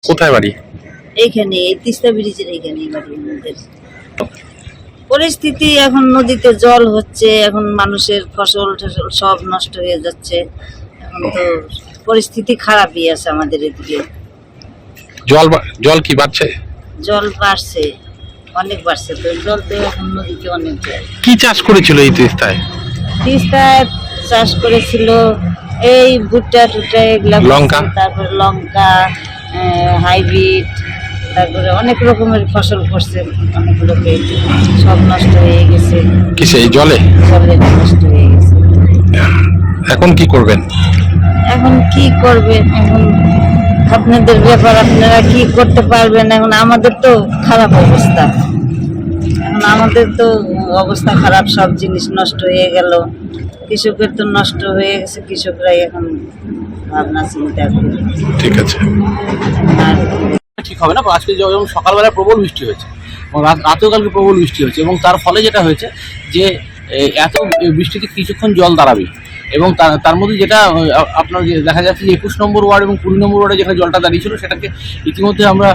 কোথায় বাড়ি? এইখানে এই তিস্তা ব্রিজের এইখানে বাড়ি আমাদের। পরিস্থিতি এখন নদীতে জল হচ্ছে, এখন মানুষের ফসল টসল সব নষ্ট হয়ে যাচ্ছে। এখন তো পরিস্থিতি খারাপই আছে আমাদের এদিকে। জল কি বাড়ছে? জল বাড়ছে, অনেক বাড়ছে। তো জল তো এখন নদীতে অনেক যায়। কি চাষ করেছিল এই তিস্তায়? তিস্তায় চাষ করেছিল এই ভুট্টা টুট্টা এগুলা, লঙ্কা, তারপরে লঙ্কা, হাইব্রিড, তারপরে অনেক রকমের ফসল করছে। অনেক লোকে সব নষ্ট হয়ে গেছে। কিসে? এই জলে নষ্ট হয়ে গেছে। এখন কি করবেন? এখন কি করবেন? এখন আপনাদের ব্যাপার, আপনারা কি করতে পারবেন। এখন আমাদের তো খারাপ অবস্থা, এখন আমাদের তো অবস্থা খারাপ, সব জিনিস নষ্ট হয়ে গেল। কৃষকের তো নষ্ট হয়ে গেছে, কৃষকরাই এখন ভাবনা চিন্তা করে। ঠিক আছে, আর ঠিক হবে না। আজকে যেমন সকালবেলায় প্রবল বৃষ্টি হয়েছে এবং রাতেও কালকে প্রবল বৃষ্টি হয়েছে, এবং তার ফলে যেটা হয়েছে যে এত বৃষ্টিতে কিছুক্ষণ জল দাঁড়াবে, এবং তার মধ্যে যেটা আপনার যে দেখা যাচ্ছে যে 21 নম্বর ওয়ার্ড এবং 20 নম্বর ওয়ার্ডে যেখানে জলটা দাঁড়িয়েছিল সেটাকে ইতিমধ্যে আমরা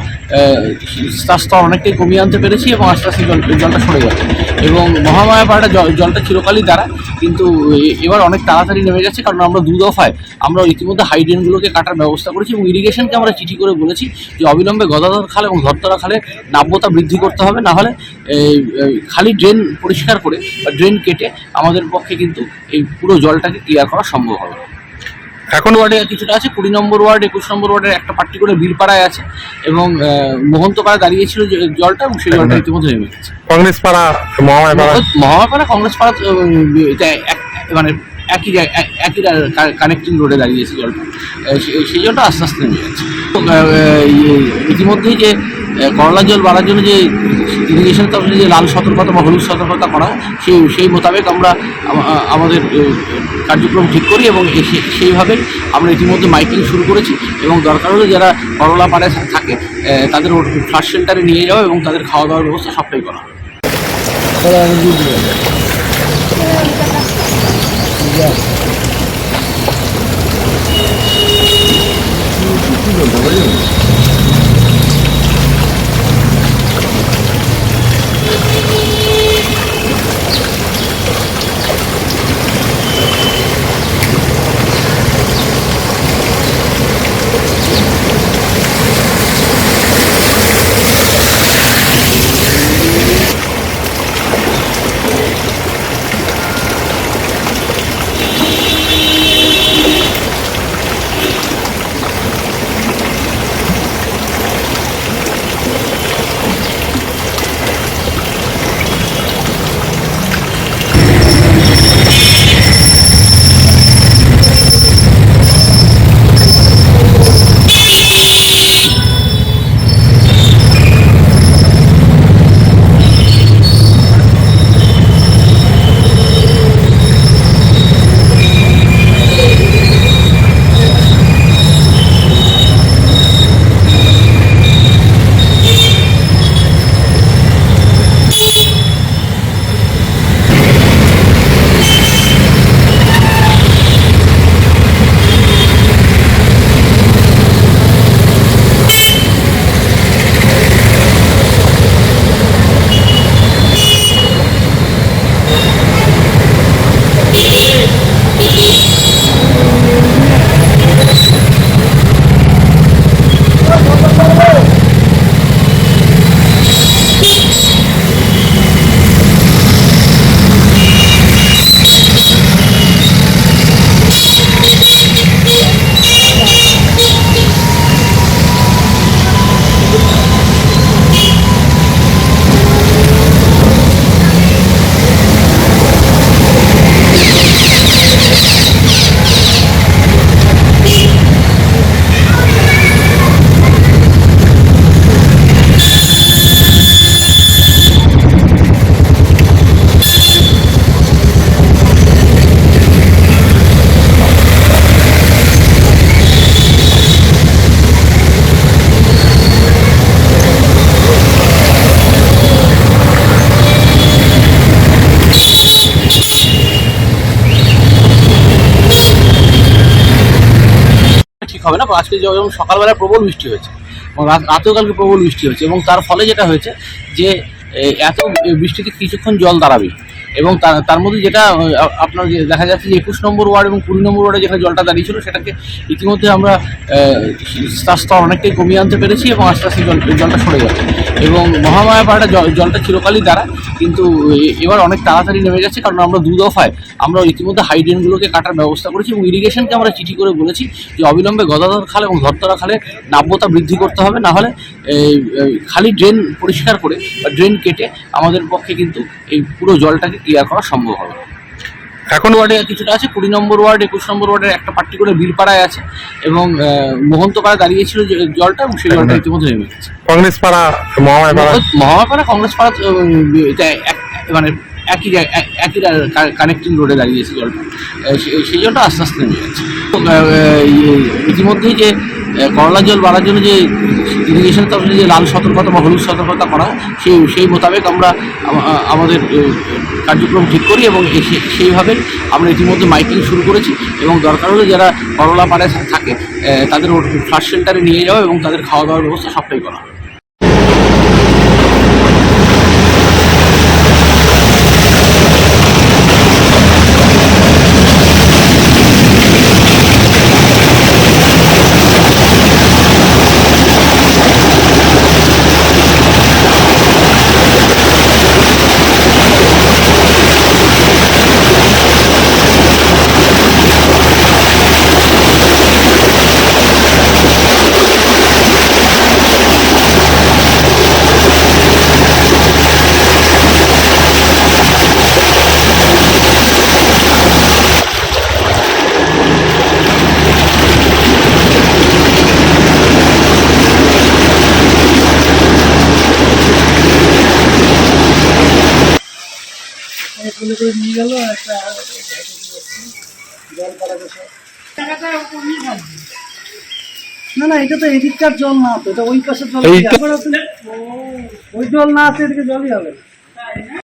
তার স্তর অনেকটাই কমিয়ে আনতে পেরেছি, এবং আস্তে আস্তে জলটা সরে যাচ্ছে। এবং মহামায়াপাড়াটা জলটা চিরকালই দাঁড়ায়, কিন্তু এবার অনেক তাড়াতাড়ি নেমে গেছে, কারণ আমরা 2 দফায় আমরা ইতিমধ্যে হাই ড্রেনগুলোকে কাটার ব্যবস্থা করেছি, এবং ইরিগেশনকে আমরা চিঠি করে বলেছি যে অবিলম্বে গদাধর খাল এবং ধরতরা খালে নাব্যতা বৃদ্ধি করতে হবে, না হলে খালি ড্রেন পরিষ্কার করে বা ড্রেন কেটে আমাদের পক্ষে কিন্তু এই পুরো জলটাকে ক্লিয়ার করা সম্ভব হবে। এখন ওয়ার্ডে কিছুটা আছে, 20 নম্বর ওয়ার্ড, 21 নম্বর ওয়ার্ডের একটা পার্টিকুলার বীরপাড়ায় আছে, এবং মোহন্তপাড়া দাঁড়িয়েছিল যে জলটা, এবং সেই জলটা ইতিমধ্যে নেমে গেছে। কংগ্রেস পাড়া, মহামায়াপাড়া কংগ্রেস পাড়া মানে একই কানেক্টিং রোডে দাঁড়িয়েছে জলটা, সেই জলটা আস্তে আস্তে নেমে যাচ্ছে। ইতিমধ্যেই যে করলা জল বাড়ার জন্য যে ইরিগেশন তরফে যে লাল সতর্কতা বা হলুদ সতর্কতা করা হয়, সেই মোতাবেক আমরা আমাদের কার্যক্রম ঠিক করি, এবং সেইভাবে আমরা ইতিমধ্যে মাইকিং শুরু করেছি, এবং দরকার হলে যারা করলা পাড়ায় থাকে তাদের ফ্লাশ শেল্টারে নিয়ে যাওয়া এবং তাদের খাওয়া দাওয়ার ব্যবস্থা সবটাই করা হয়। ঠিক হবে না। আজকে যেমন সকালবেলায় প্রবল বৃষ্টি হয়েছে এবং রাতেও কালকে প্রবল বৃষ্টি হয়েছে এবং তার ফলে যেটা হয়েছে যে এত বৃষ্টিতে কিছুক্ষণ জল দাঁড়াবে এবং তার মধ্যে যেটা আপনার যে দেখা যাচ্ছে যে 21 নম্বর ওয়ার্ড এবং 20 নম্বর ওয়ার্ডে যেখানে জলটা দাঁড়িয়েছিল সেটাকে ইতিমধ্যে আমরা তার স্তর অনেকটাই কমিয়ে আনতে পেরেছি এবং আস্তে আস্তে জলটা সরে যাচ্ছে এবং মহামায়াপাড়াটা জলটা চিরকালই দাঁড়া, কিন্তু এবার অনেক তাড়াতাড়ি নেমে গেছে, কারণ আমরা 2 দফায় আমরা ইতিমধ্যে হাই ড্রেনগুলোকে কাটার ব্যবস্থা করেছি এবং ইরিগেশনকে আমরা চিঠি করে বলেছি যে অবিলম্বে গদাধর খাল এবং ধরতরা খালের নাব্যতা বৃদ্ধি করতে হবে, না হলে খালি ড্রেন পরিষ্কার করে বা ড্রেন কেটে আমাদের পক্ষে কিন্তু এই পুরো জলটাকে ক্লিয়ার করা সম্ভব হবে। এখন ওয়ার্ডে কিছুটা আছে, 20 নম্বর ওয়ার্ড 21 নম্বর ওয়ার্ডের একটা পার্টিকুলার বিলপাড়ায় আছে এবং মোহন্তপাড়া দাঁড়িয়েছিল যে জলটা, এবং সেই জলটা ইতিমধ্যে নেমে গেছে। কংগ্রেস পাড়া মহামায়াপাড়া কংগ্রেস পাড়া মানে একই কানেক্টিং রোডে দাঁড়িয়েছে জলটা, সেই জলটা আস্তে আস্তে নেমে যাচ্ছে। ইতিমধ্যেই যে করলা জল বাড়ার জন্য যে ইরিগেশন তরফে যে লাল সতর্কতা বা হলুদ সতর্কতা করা সেই মোতাবেক আমরা আমাদের কার্যক্রম ঠিক করি এবং সেইভাবে আমরা ইতিমধ্যে মাইকিং শুরু করেছি এবং দরকার হলে যারা করলা পাড়ায় থাকে তাদের ফ্লাশ শেল্টারে নিয়ে যাওয়া এবং তাদের খাওয়া দাওয়ার ব্যবস্থা সবটাই করা। না না, এটা তো এদিককার জল না, তো এটা ওই পাশের জল। ওই জল না আছে, এদিকে জলই হবে।